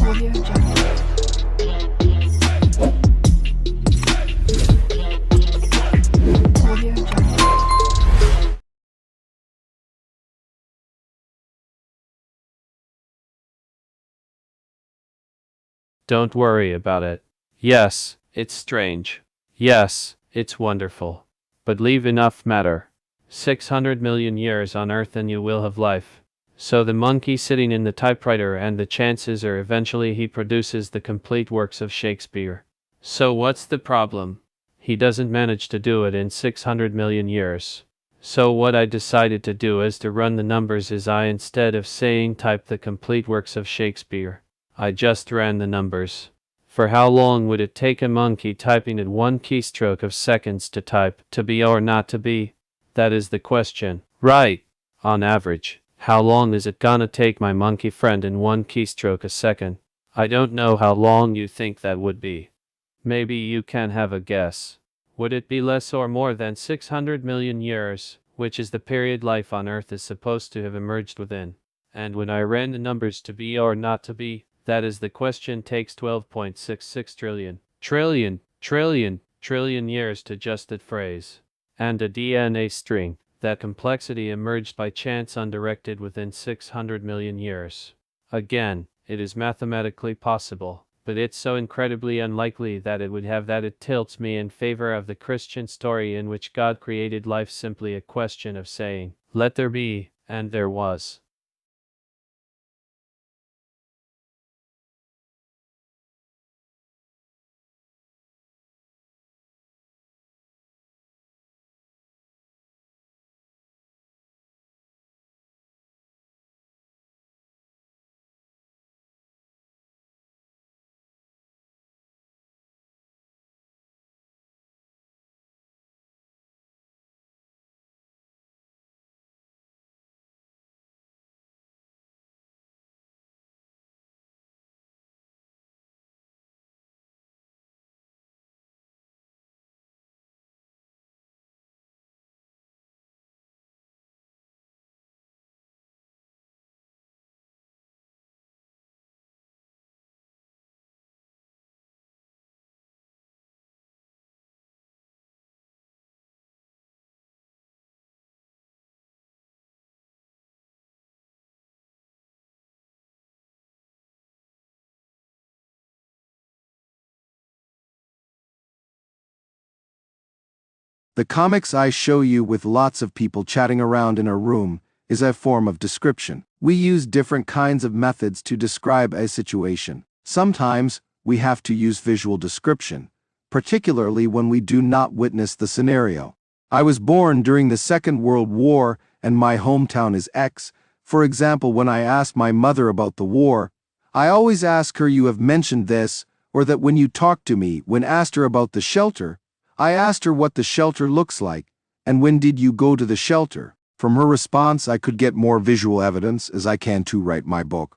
Audio Jungle. Audio Jungle. Don't worry about it. Yes, it's strange. Yes, it's wonderful. But leave enough matter. 600 million years on Earth and you will have life. So the monkey sitting in the typewriter, and the chances are eventually he produces the complete works of Shakespeare. So what's the problem? He doesn't manage to do it in 600 million years. So what I decided to do is to run the numbers as I, instead of saying type the complete works of Shakespeare, I just ran the numbers. For how long would it take a monkey typing at one keystroke of seconds to type to be or not to be? That is the question. Right. On average, how long is it gonna take my monkey friend in one keystroke a second? I don't know how long you think that would be. Maybe you can have a guess. Would it be less or more than 600 million years, which is the period life on Earth is supposed to have emerged within? And when I ran the numbers to be or not to be, that is the question, takes 12.66 trillion years to just that phrase. And a DNA string, that complexity emerged by chance undirected within 600 million years. Again, it is mathematically possible, but it's so incredibly unlikely that it would have that it tilts me in favor of the Christian story in which God created life simply a question of saying, "Let there be," and there was. The comics I show you with lots of people chatting around in a room is a form of description. We use different kinds of methods to describe a situation. Sometimes we have to use visual description, particularly when we do not witness the scenario. I was born during the Second World War and my hometown is X. For example, when I ask my mother about the war, I always ask her, "You have mentioned this," or that when you talk to me, when asked her about the shelter, I asked her what the shelter looks like, and when did you go to the shelter? From her response, I could get more visual evidence, as I can to write my book.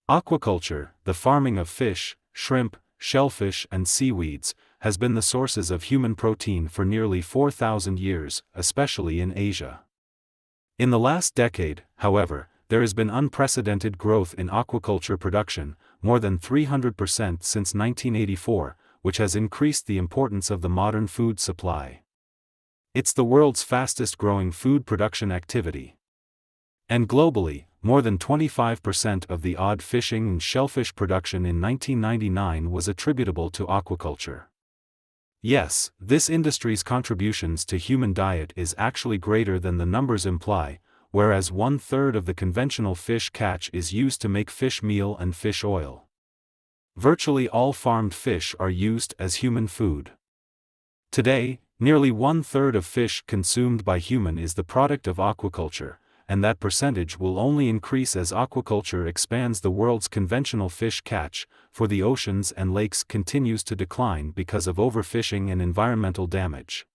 Aquaculture, the farming of fish, shrimp, shellfish and seaweeds, has been the sources of human protein for nearly 4,000 years, especially in Asia. In the last decade, however, there has been unprecedented growth in aquaculture production, more than 300% since 1984, which has increased the importance of the modern food supply. It's the world's fastest growing food production activity. And globally, more than 25% of the odd fishing and shellfish production in 1999 was attributable to aquaculture. Yes, this industry's contributions to human diet is actually greater than the numbers imply, whereas 1/3 of the conventional fish catch is used to make fish meal and fish oil. Virtually all farmed fish are used as human food. Today, nearly 1/3 of fish consumed by human is the product of aquaculture, and that percentage will only increase as aquaculture expands the world's conventional fish catch, for the oceans and lakes continues to decline because of overfishing and environmental damage.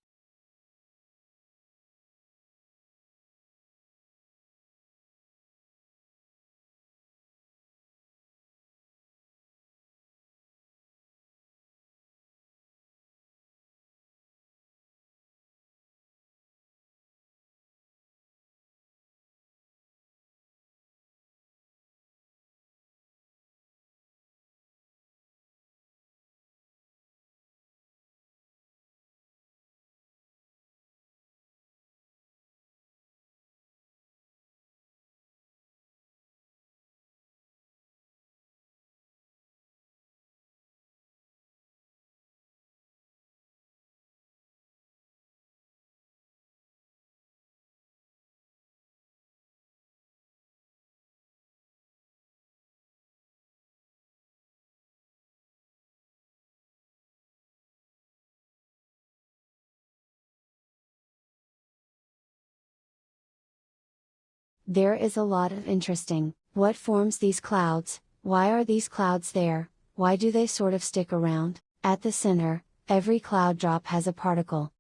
There is a lot of interesting. What forms these clouds? Why are these clouds there? Why do they sort of stick around? At the center, every cloud drop has a particle.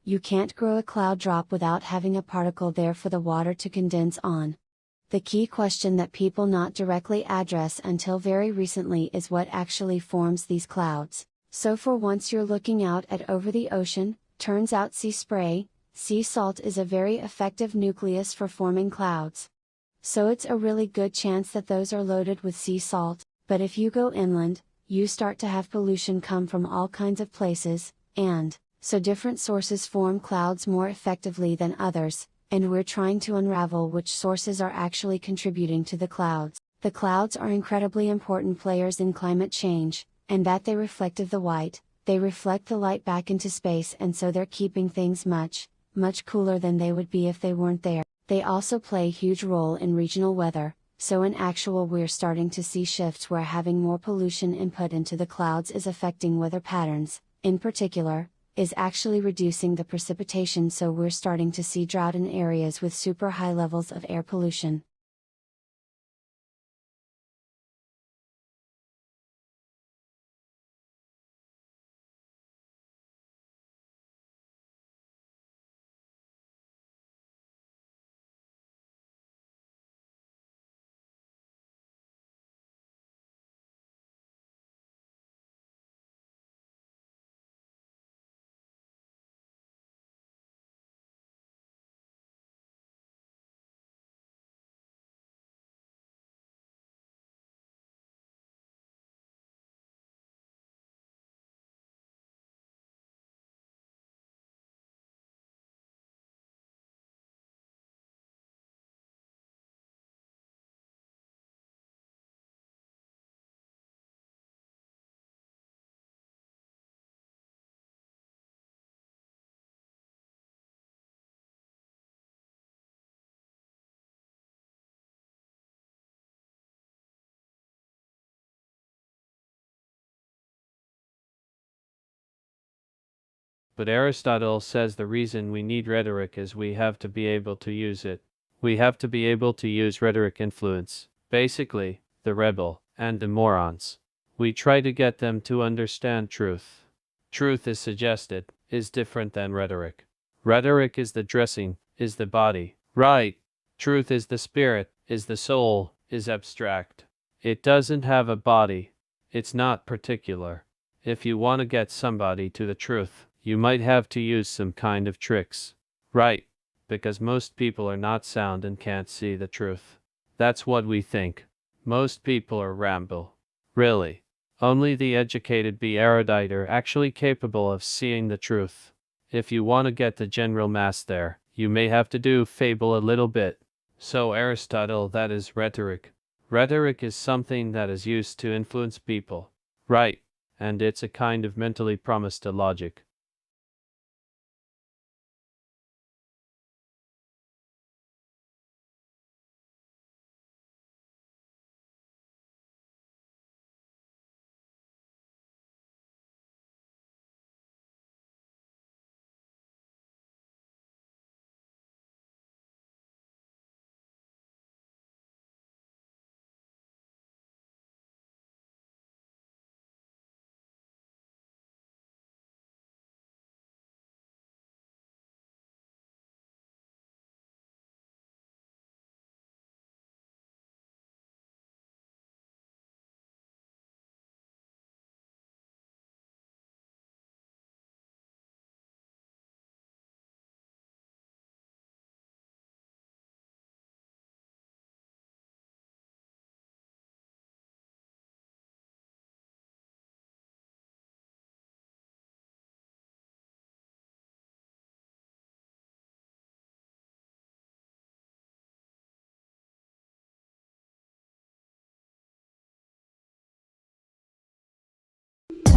You can't grow a cloud drop without having a particle there for the water to condense on. The key question that people not directly address until very recently is what actually forms these clouds. So for once you're looking out at over the ocean, turns out sea spray, sea salt is a very effective nucleus for forming clouds. So it's a really good chance that those are loaded with sea salt, but if you go inland, you start to have pollution come from all kinds of places, and, so different sources form clouds more effectively than others, and we're trying to unravel which sources are actually contributing to the clouds. The clouds are incredibly important players in climate change, and that they reflect the white, they reflect the light back into space, and so they're keeping things much cooler than they would be if they weren't there. They also play a huge role in regional weather, so in actual we're starting to see shifts where having more pollution input into the clouds is affecting weather patterns, in particular, is actually reducing the precipitation, so we're starting to see drought in areas with super high levels of air pollution. But Aristotle says the reason we need rhetoric is we have to be able to use it. We have to be able to use rhetoric influence, basically, the rebel, and the morons. We try to get them to understand truth. Truth is suggested, is different than rhetoric. Rhetoric is the dressing, is the body, right? Truth is the spirit, is the soul, is abstract. It doesn't have a body. It's not particular. If you want to get somebody to the truth, you might have to use some kind of tricks. Right, because most people are not sound and can't see the truth. That's what we think. Most people are ramble. Really. Only the educated be erudite are actually capable of seeing the truth. If you want to get the general mass there, you may have to do fable a little bit. So Aristotle, that is rhetoric. Rhetoric is something that is used to influence people. Right. And it's a kind of mentally promise to logic.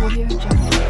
Audio Jungle.